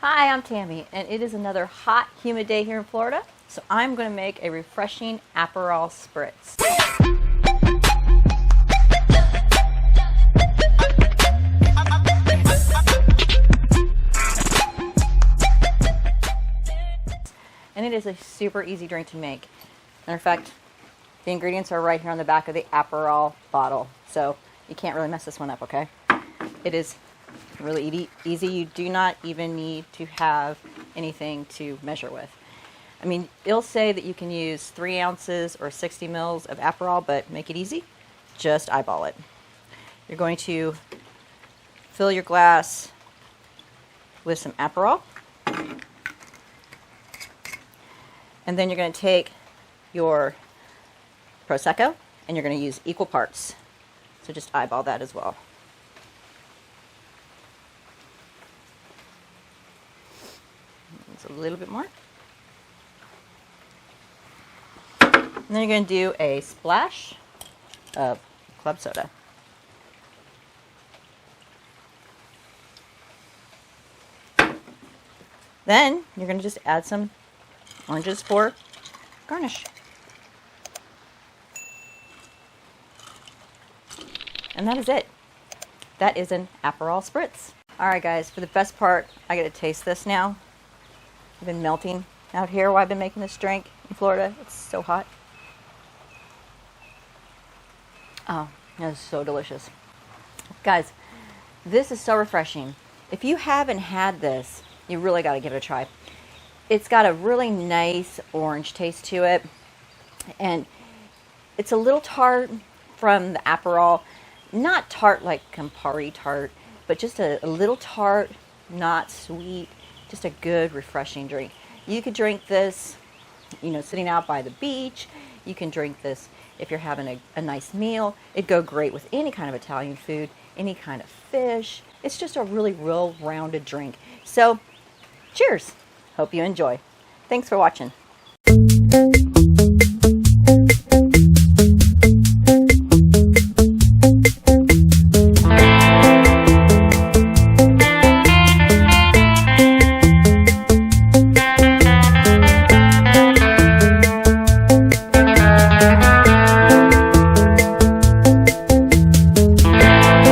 Hi, I'm Tammy, and it is another hot, humid day here in Florida, so I'm going to make a refreshing Aperol Spritz. And it is a super easy drink to make. Matter of fact, the ingredients are right here on the back of the Aperol bottle, so you can't really mess this one up, okay? It is really easy. You do not even need to have anything to measure with. I mean, it'll say that you can use 3 ounces or 60 mils of Aperol, but make it easy. Just eyeball it. You're going to fill your glass with some Aperol. And then you're going to take your Prosecco and you're going to use equal parts. So just eyeball that as well. A little bit more. And then you're going to do a splash of club soda. Then you're going to just add some oranges for garnish. And that is it. That is an Aperol Spritz. Alright guys, for the best part, I get to taste this now. I've been melting out here while I've been making this drink in Florida. It's so hot. Oh, that is so delicious. Guys, this is so refreshing. If you haven't had this, you really got to give it a try. It's got a really nice orange taste to it. And it's a little tart from the Aperol. Not tart like Campari tart, but just a little tart, not sweet. Just a good, refreshing drink. You could drink this, you know, sitting out by the beach. You can drink this if you're having a nice meal. It'd go great with any kind of Italian food, any kind of fish. It's just a really well-rounded drink. So, cheers. Hope you enjoy. Thanks for watching.